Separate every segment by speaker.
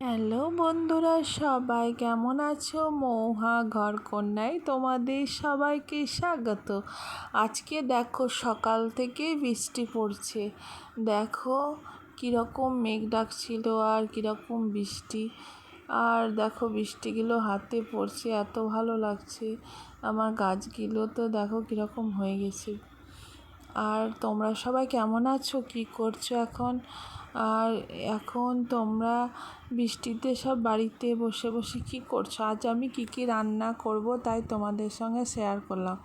Speaker 1: Hello বন্ধুরা, সবাই কেমন আছো? মৌহা ঘরকন্যায় তোমাদের সবাইকে স্বাগত। আজকে দেখো সকাল থেকেই বৃষ্টি পড়ছে। দেখো কীরকম মেঘ ডাকছিল আর কীরকম বৃষ্টি। আর দেখো বৃষ্টিগুলো হাতে পড়ছে, এত ভালো লাগছে। আমার গাছগুলো তো দেখো কীরকম হয়ে গেছে। আর তোমরা সবাই কেমন আছো, কী করছো এখন? আর এখন তোমরা বৃষ্টিতে সব বাড়িতে বসে বসে কী করছো? আজ আমি কী কী রান্না করব তাই তোমাদের সঙ্গে শেয়ার করলাম।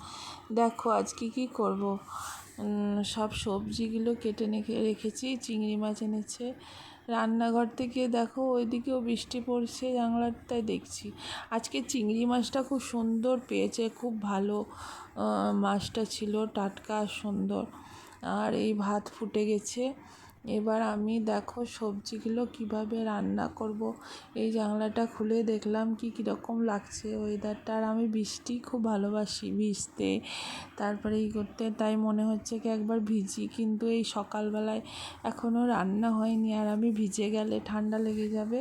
Speaker 1: দেখো আজ কী করব। সব সবজিগুলো কেটে রেখেছি। চিংড়ি মাছ এনেছে। রান্নাঘর থেকে দেখো ওইদিকেও বৃষ্টি পড়ছে, জানলাটায় দেখছি। আজকে চিংড়ি মাছটা খুব সুন্দর পেয়েছে, খুব ভালো মাছটা ছিল, টাটকা সুন্দর। আর এই ভাত ফুটে গেছে। এবার আমি দেখো সবজিগুলো কিভাবে রান্না করব। এই জানলাটা খুলে দেখলাম কীরকম লাগছে ওয়েদারটা। আর আমি বৃষ্টি খুব ভালোবাসি, ভিজতে তারপরে করতে, তাই মনে হচ্ছে কি একবার ভিজি। কিন্তু এই সকালবেলায় এখনও রান্না হয়নি, আর আমি ভিজে গেলে ঠান্ডা লেগে যাবে।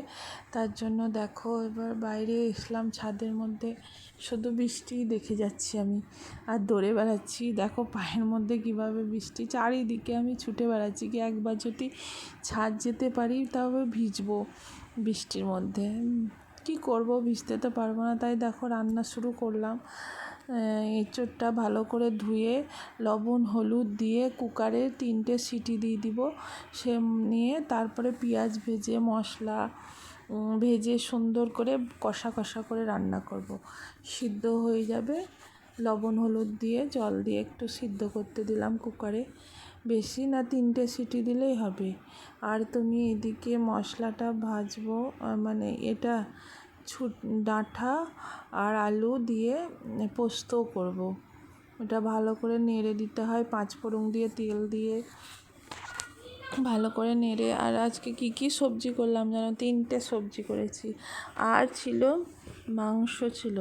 Speaker 1: তার জন্য দেখো এবার বাইরে এসলাম ছাদের মধ্যে, শুধু বৃষ্টিই দেখে যাচ্ছি আমি আর দৌড়ে বেড়াচ্ছি। দেখো পায়ের মধ্যে কিভাবে বৃষ্টি, চারিদিকে আমি ছুটে বেড়াচ্ছি কি একবার যদি ছাদ যেতে পারি তবে ভিজবো বৃষ্টির মধ্যে। কি করব, ভিজতে তো পারবো না। তাই দেখো রান্না শুরু করলাম। এঁচোড়টা ভালো করে ধুয়ে লবণ হলুদ দিয়ে কুকারে 3টে সিটি দিয়ে দিব। সে নিয়ে তারপরে পেঁয়াজ ভেজে মশলা ভেজে সুন্দর করে কষা কষা করে রান্না করব। সিদ্ধ হয়ে যাবে, লবণ হলুদ দিয়ে জল দিয়ে একটু সিদ্ধ করতে দিলাম কুকারে। বেশি না, 3টে সিটি দিলেই হবে। আর তুমি এদিকে মশলাটা ভাজবো, মানে এটা ডাঁটা আর আলু দিয়ে পোস্ত করব। ওটা ভালো করে নেড়ে দিতে হয়, 5 ফোড়ন দিয়ে তেল দিয়ে ভালো করে নেড়ে। আর আজকে কী সবজি করলাম জানো? 3টে সবজি করেছি। আর ছিল মাংস, ছিল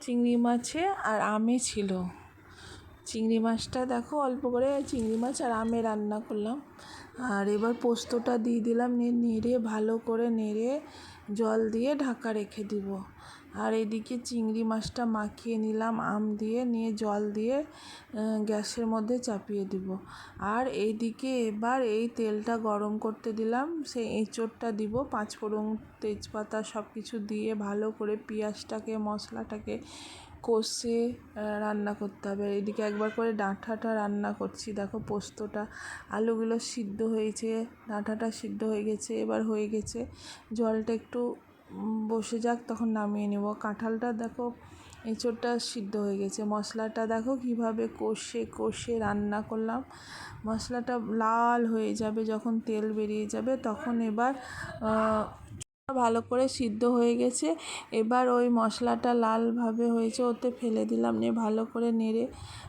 Speaker 1: চিংড়ি মাছে আর আমে ছিল। চিংড়ি মাছটা দেখো অল্প করে চিংড়ি মাছ আর আমে রান্না করলাম। আর এবার পোস্তটা দিয়ে দিলাম, নেড়ে ভালো করে নেড়ে জল দিয়ে ঢাকা রেখে দিব। আর এদিকে চিংড়ি মাছটা মাখিয়ে নিলাম আম দিয়ে, নিয়ে জল দিয়ে গ্যাসের মধ্যে চাপিয়ে দিব। আর এইদিকে এবার এই তেলটা গরম করতে দিলাম, সেই এঁচোড়টা দিব, 5 ফোড়ন তেজপাতা সব কিছু দিয়ে ভালো করে পেঁয়াজটাকে মশলাটাকে কষে রান্না করতে হবে। এদিকে একবার করে ডাঁটাটা রান্না করছি। দেখো পোস্তটা, আলুগুলো সিদ্ধ হয়েছে, ডাঁটাটা সিদ্ধ হয়ে গেছে, এবার হয়ে গেছে। জলটা একটু বসে যাক, তখন নামিয়ে নেব। কাঁঠালটা দেখো, এঁচোড়টা সিদ্ধ হয়ে গেছে। মশলাটা দেখো কিভাবে কষে কষে রান্না করলাম। মশলাটা লাল হয়ে যাবে, যখন তেল বেরিয়ে যাবে তখন এবার ভালো করে সিদ্ধ হয়ে গেছে। এবার ওই মশলাটা লালভাবে হয়েছে, ওতে ফেলে দিলাম, নিয়ে ভালো করে নেড়ে।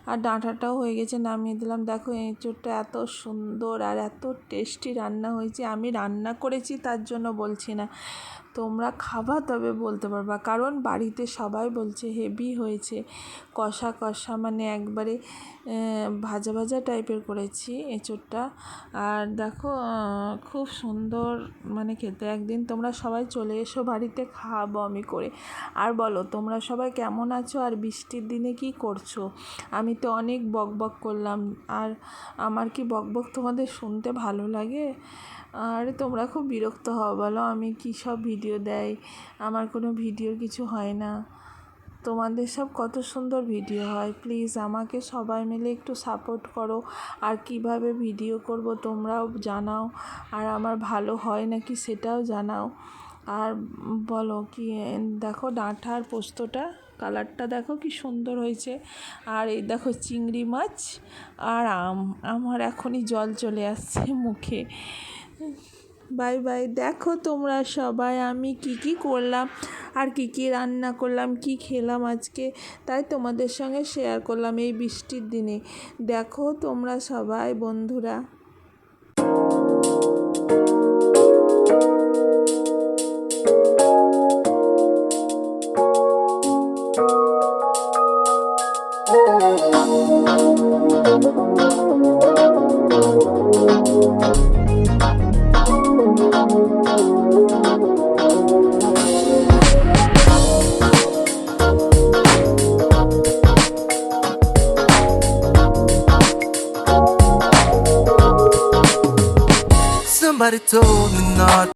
Speaker 1: আর ডাঁটাটাও হয়ে গেছে, নামিয়ে দিলাম। দেখো এঁচোড়টা এত সুন্দর আর এত টেস্টি রান্না হয়েছে। আমি রান্না করেছি তার জন্য বলছি না, তোমরা খাবা তবে বলতে পারবা। কারণ বাড়িতে সবাই বলছে হেভি হয়েছে, কষা কষা, মানে একবারে ভাজা ভাজা টাইপের করেছি এঁচোড়টা। আর দেখো খুব সুন্দর মানে খেতে। একদিন তোমরা সবাই চলে এসো বাড়িতে, খাওয়াবো আমি করে। আর বলো তোমরা সবাই কেমন আছো, আর বৃষ্টির দিনে কি করছো? আমি তো অনেক বকবক করলাম, আর আমার কি বকবক তোমাদের শুনতে ভালো লাগে? আর তোমরা খুব বিরক্ত হও বলো, আমি কী সব ভিডিও দেয়, আমার কোনো ভিডিওর কিছু হয় না। তোমাদের সব কত সুন্দর ভিডিও হয়। প্লিজ আমাকে সবাই মিলে একটু সাপোর্ট করো। আর কিভাবে ভিডিও করব তোমরাও জানাও, আর আমার ভালো হয় নাকি সেটাও জানাও। আর বলো কি, দেখো ডাঁটার পোস্তটা কালারটা দেখো কি সুন্দর হয়েছে। আর এই দেখো চিংড়ি মাছ আর আম, আমার এখনই জল চলে আসছে মুখে। Bye bye. দেখো তোমরা সবাই আমি কি করলাম, আর কি রান্না করলাম, কি খেলাম আজকে, তাই তোমাদের সঙ্গে শেয়ার করলাম এই বৃষ্টির দিনে। দেখো তোমরা সবাই বন্ধুরা।
Speaker 2: Somebody told me not